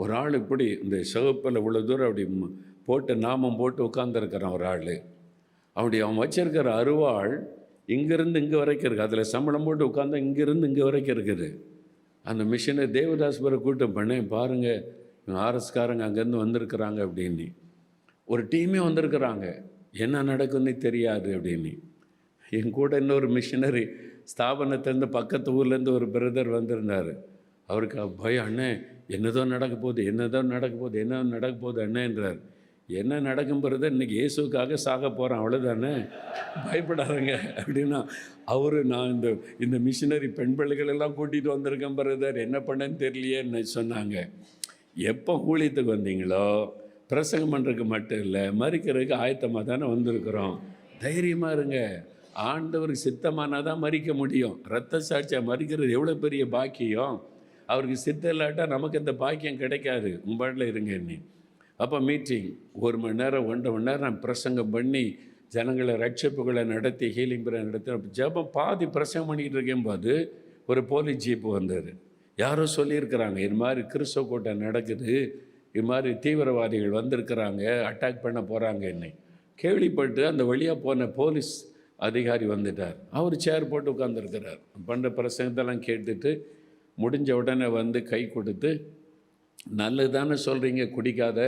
ஒரு ஆள் இப்படி இந்த சிவப்பில் இவ்வளோ தூரம் அப்படி போட்டு நாமம் போட்டு உட்காந்துருக்கிறான் ஒரு ஆள். அவன் வச்சிருக்கிற அருவாள் இங்கேருந்து இங்கே வரைக்கும் இருக்குது. அதில் சம்பளம் போட்டு உட்காந்தா இங்கேருந்து இங்கே வரைக்கும் இருக்குது. அந்த மிஷினை தேவதாஸ்பரை கூட்டம் பண்ணேன், பாருங்கள் இவங்க ஆர்எஸ்காரங்க அங்கேருந்து வந்திருக்கிறாங்க அப்படின்னு. ஒரு டீமே வந்திருக்கிறாங்க, என்ன நடக்குன்னு தெரியாது அப்படின்னு. என் கூட இன்னொரு மிஷினரி ஸ்தாபனத்திலேருந்து பக்கத்து ஊர்லேருந்து ஒரு பிரதர் வந்திருந்தார். அவருக்கு பயம், அண்ணே என்னதான் நடக்க போகுது என்ன நடக்க போகுது அண்ணேன்றார். என்ன நடக்கும் பிரதர், இன்றைக்கி இயேசுக்காக சாக போகிறேன் அவ்வளோதானே, பயப்படாதங்க அப்படின்னா. நான் இந்த மிஷினரி பெண் பிள்ளைகளெல்லாம் கூட்டிகிட்டு வந்திருக்கேன் பிரதர், என்ன பண்ணேன்னு தெரியலையேன்னு சொன்னாங்க. எப்போ ஊழியத்துக்கு வந்தீங்களோ பிரசங்கம் பண்ணுறதுக்கு மட்டும் இல்லை, மறிக்கிறதுக்கு ஆயத்தமாக தானே வந்திருக்கிறோம். தைரியமாக இருங்க, ஆண்டவருக்கு சித்தமானால் தான் மறிக்க முடியும். இரத்த சாட்சியாக மறிக்கிறது எவ்வளோ பெரிய பாக்கியம். அவருக்கு சித்தம் இல்லாட்டா நமக்கு இந்த பாக்கியம் கிடைக்காது. உங்கள் இருங்க என்ன. அப்போ மீட்டிங் 1 மணி நேரம் 1.5 மணி நேரம் நான் பிரசங்கம் பண்ணி ஜனங்களை ரட்சிப்புகளை நடத்தி ஹீலிங் பிற நடத்தி ஜபம் பாதி பிரசங்கம் பண்ணிக்கிட்டு இருக்கேன்போது ஒரு போலீஸ் ஜீப்பு வந்தது. யாரோ சொல்லியிருக்கிறாங்க, இது மாதிரி கிறிஸ்தவ கூட்டம் நடக்குது, இது மாதிரி தீவிரவாதிகள் வந்திருக்கிறாங்க, அட்டாக் பண்ண போகிறாங்க. என்னை கேள்விப்பட்டு அந்த வழியாக போன போலீஸ் அதிகாரி வந்துட்டார். அவர் சேர் போட்டு உட்காந்துருக்கிறார். பண்ணுற பிரசங்கத்தெல்லாம் கேட்டுட்டு முடிஞ்ச உடனே வந்து கை கொடுத்து, நல்லது தானே சொல்கிறீங்க, குடிக்காத,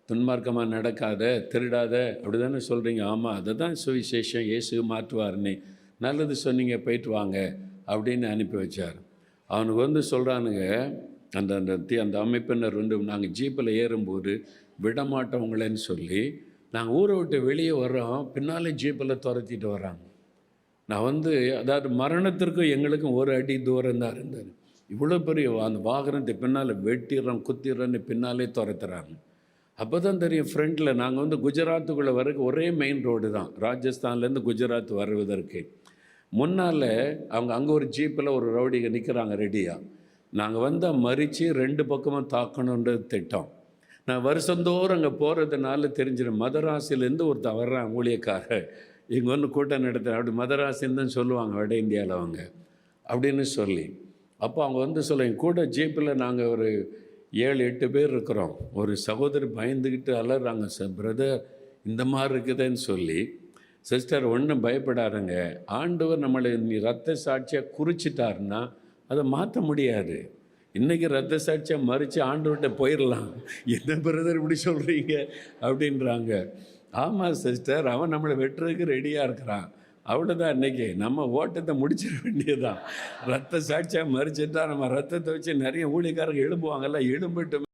துன்மார்க்கமாக நடக்காத, திருடாத, அப்படி தானே சொல்கிறீங்க. ஆமாம், அதை தான் சுவிசேஷம், இயேசு மாற்றுவார்னு, நல்லது சொன்னீங்க, போயிட்டு வாங்க அப்படின்னு அனுப்பி வச்சார். அவனுக்கு வந்து சொல்கிறானுங்க, அந்த அந்த அந்த அமைப்பினர் வந்து நாங்கள் ஜீப்பில் ஏறும்போது விடமாட்டவங்களேன்னு சொல்லி நாங்கள் ஊரை விட்டு வெளியே வர்றோம், பின்னாலே ஜீப்பில் துரத்திட்டு வர்றாங்க. நான் வந்து அதாவது மரணத்திற்கும் எங்களுக்கும் 1 அடி தூரம் தான் இருந்தது. இவ்வளோ பெரிய அந்த வாகனத்தை பின்னால் வெட்டிடுறோம் குத்திடுறோன்னு பின்னாலே துரத்துறாங்க. அப்போ தான் தெரியும் ஃப்ரெண்டில் நாங்கள் வந்து குஜராத்துக்குள்ளே வர்றதுக்கு ஒரே மெயின் ரோடு தான், ராஜஸ்தான்லேருந்து குஜராத் வருவதற்கு. முன்னால் அங்கே ஒரு ஜீப்பில் ஒரு ரவுடிங்க நிற்கிறாங்க ரெடியாக. நாங்கள் வந்தால் மறித்து 2 பக்கமும் தாக்கணுன்றது திட்டம். நான் வருஷந்தோறும் அங்கே போகிறதுனால தெரிஞ்சிடும். மதராசிலேருந்து ஒருத்தர் வர்றான் ஊழியக்காரர், இங்கே வந்து கூட்டம் நடத்துகிறேன், அப்படி மதராசின்னு தான் சொல்லுவாங்க வட இந்தியாவில் அவங்க அப்படின்னு சொல்லி. அப்போ அவங்க வந்து என் கூட ஜீப்பில் நாங்கள் ஒரு 7-8 பேர் இருக்கிறோம். ஒரு சகோதரி பயந்துக்கிட்டு அலறாங்க, சார் பிரதர் இந்த மாதிரி இருக்குதுன்னு சொல்லி. சிஸ்டர் ஒன்றும் பயப்படாதுங்க, ஆண்டவர் நம்மளை ரத்த சாட்சியாக குறிச்சிட்டாருன்னா அதை மாற்ற முடியாது. இன்றைக்கி ரத்த சாட்சியாக மறித்து ஆண்டவர்கிட்ட போயிடலாம். என்ன பிரதர் இப்படி சொல்கிறீங்க அப்படின்றாங்க. ஆமாம் சிஸ்டர், அவன் நம்மளை வெட்டுறதுக்கு ரெடியாக இருக்கிறான், அவ்வளோதான். இன்றைக்கி நம்ம ஓட்டத்தை முடிச்சிட வேண்டியதுதான். ரத்த சாட்சியாக மறிச்சிட்டா நம்ம ரத்தத்தை வச்சு நிறைய ஊழியக்காரங்க எழும்புவாங்கல்ல, எழும்பிட்டு